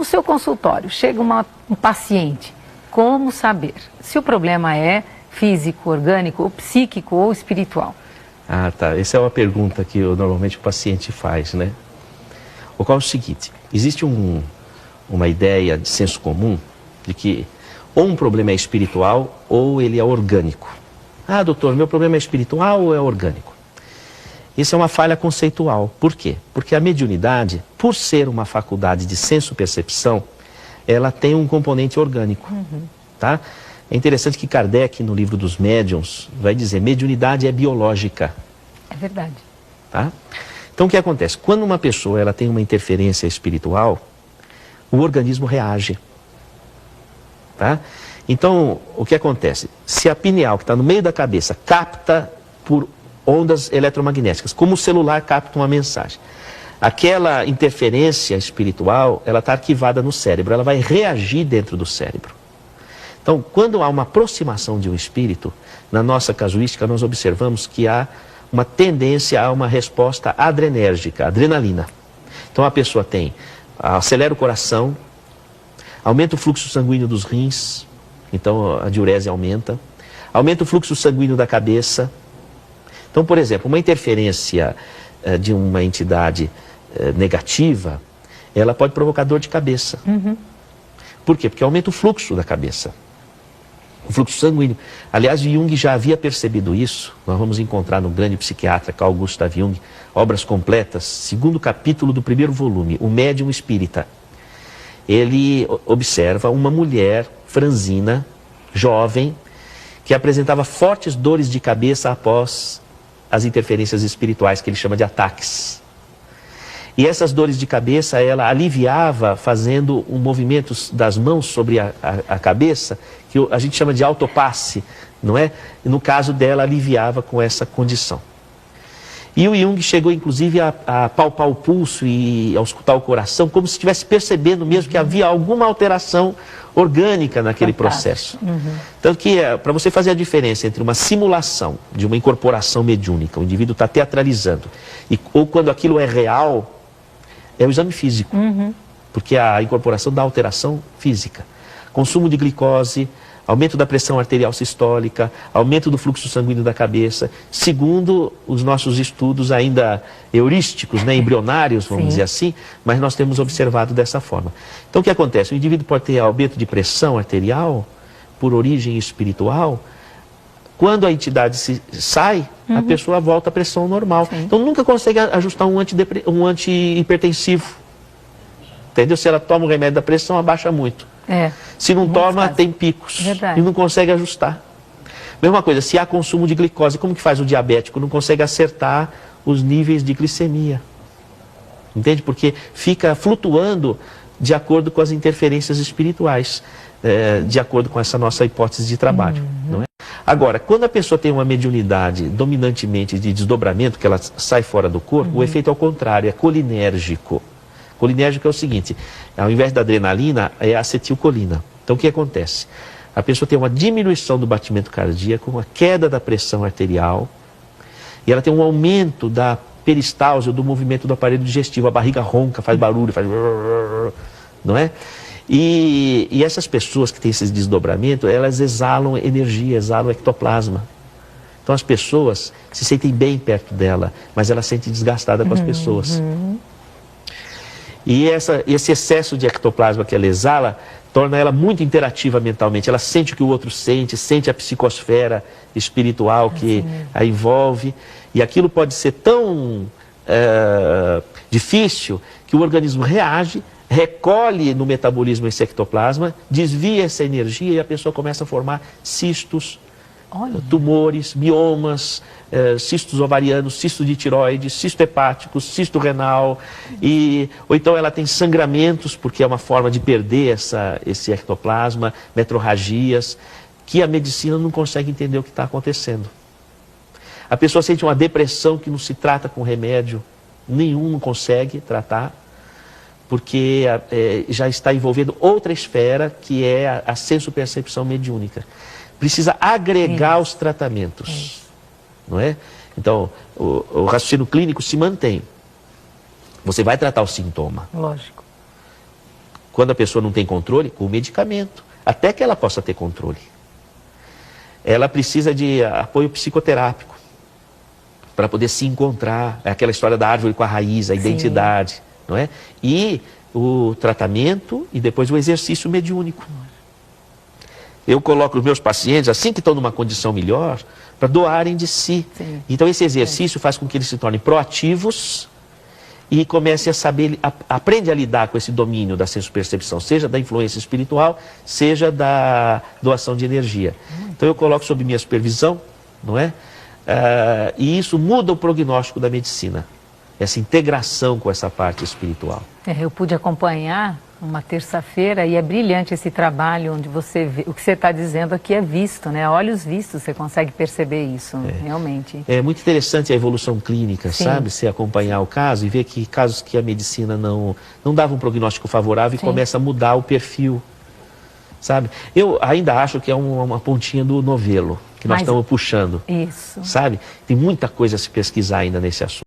No seu consultório, chega um paciente, como saber se o problema é físico, orgânico, ou psíquico ou espiritual? Ah, tá. Essa é uma pergunta que normalmente o paciente faz, né? O qual é o seguinte, existe uma ideia de senso comum de que ou um problema é espiritual ou ele é orgânico. Ah, doutor, meu problema é espiritual ou é orgânico? Isso é uma falha conceitual. Por quê? Porque a mediunidade, por ser uma faculdade de senso-percepção, ela tem um componente orgânico. Tá? É interessante que Kardec, no livro dos médiuns, vai dizer, mediunidade é biológica. É verdade. Tá? Então o que acontece? Quando uma pessoa ela tem uma interferência espiritual, o organismo reage. Tá? Então, o que acontece? Se a pineal, que está no meio da cabeça, capta por ondas eletromagnéticas, como o celular capta uma mensagem, aquela interferência espiritual, ela está arquivada no cérebro, ela vai reagir dentro do cérebro. Então, quando há uma aproximação de um espírito, na nossa casuística nós observamos que há uma tendência a uma resposta adrenérgica, adrenalina. Então a pessoa acelera o coração, aumenta o fluxo sanguíneo dos rins, então a diurese aumenta o fluxo sanguíneo da cabeça. Então, por exemplo, uma interferência de uma entidade negativa, ela pode provocar dor de cabeça. Por quê? Porque aumenta o fluxo da cabeça, o fluxo sanguíneo. Aliás, Jung já havia percebido isso. Nós vamos encontrar no grande psiquiatra Carl Gustav Jung, obras completas, segundo capítulo do primeiro volume, O Médium Espírita. Ele observa uma mulher franzina, jovem, que apresentava fortes dores de cabeça após as interferências espirituais, que ele chama de ataques. E essas dores de cabeça, ela aliviava fazendo movimentos das mãos sobre a cabeça, que a gente chama de autopasse, não é? E no caso dela, aliviava com essa condição. E o Jung chegou, inclusive, a palpar o pulso e a auscultar o coração, como se estivesse percebendo mesmo que havia alguma alteração orgânica naquele processo. Tanto que, para você fazer a diferença entre uma simulação de uma incorporação mediúnica, o indivíduo está teatralizando, ou quando aquilo é real, é o exame físico. Porque a incorporação dá alteração física. Consumo de glicose, aumento da pressão arterial sistólica, aumento do fluxo sanguíneo da cabeça, segundo os nossos estudos ainda heurísticos, né, embrionários, vamos dizer assim, mas nós temos observado dessa forma. Então o que acontece? O indivíduo pode ter aumento de pressão arterial por origem espiritual. Quando a entidade sai, a pessoa volta à pressão normal. Então nunca consegue ajustar um antihipertensivo. Entendeu? Se ela toma o remédio da pressão, abaixa muito. Se não toma, tem picos. E não consegue ajustar. Mesma coisa, se há consumo de glicose, como que faz o diabético? Não consegue acertar os níveis de glicemia. Entende? Porque fica flutuando de acordo com as interferências espirituais, de acordo com essa nossa hipótese de trabalho. Não é? Agora, quando a pessoa tem uma mediunidade dominantemente de desdobramento, que ela sai fora do corpo, o efeito é o contrário, é colinérgico. Colinérgico é o seguinte, ao invés da adrenalina, é a acetilcolina. Então o que acontece? A pessoa tem uma diminuição do batimento cardíaco, uma queda da pressão arterial, e ela tem um aumento da peristalse, do movimento do aparelho digestivo. A barriga ronca, faz barulho, faz... não é? E essas pessoas que têm esse desdobramento, elas exalam energia, exalam ectoplasma. Então as pessoas se sentem bem perto dela, mas ela se sente desgastada com as pessoas. E esse excesso de ectoplasma que ela exala, torna ela muito interativa mentalmente. Ela sente o que o outro sente, sente a psicosfera espiritual que a envolve. E aquilo pode ser tão difícil que o organismo reage, recolhe no metabolismo esse ectoplasma, desvia essa energia e a pessoa começa a formar cistos, tumores, miomas, cistos ovarianos, cisto de tiroides, cisto hepático, cisto renal, ou então ela tem sangramentos, porque é uma forma de perder esse ectoplasma, metrorragias, que a medicina não consegue entender o que está acontecendo. A pessoa sente uma depressão que não se trata com remédio nenhum, não consegue tratar, porque já está envolvendo outra esfera, que é a senso-percepção mediúnica. Precisa agregar os tratamentos, não é? Então, o raciocínio clínico se mantém. Você vai tratar o sintoma. Lógico. Quando a pessoa não tem controle, com o medicamento, até que ela possa ter controle. Ela precisa de apoio psicoterápico para poder se encontrar. É aquela história da árvore com a raiz, a identidade, não é? E o tratamento e depois o exercício mediúnico. Eu coloco os meus pacientes, assim que estão numa condição melhor, para doarem de si. Sim. Então esse exercício faz com que eles se tornem proativos e comecem a saber, aprende a lidar com esse domínio da senso-percepção, seja da influência espiritual, seja da doação de energia. Então eu coloco sob minha supervisão, não é? E isso muda o prognóstico da medicina, essa integração com essa parte espiritual. Eu pude acompanhar uma terça-feira e é brilhante esse trabalho onde você vê, o que você está dizendo aqui é visto, né? A olhos vistos você consegue perceber isso, realmente. É muito interessante a evolução clínica, sim, sabe? Você acompanhar o caso e ver que casos que a medicina não dava um prognóstico favorável e começa a mudar o perfil, sabe? Eu ainda acho que é uma pontinha do novelo que nós estamos puxando, isso, sabe? Tem muita coisa a se pesquisar ainda nesse assunto.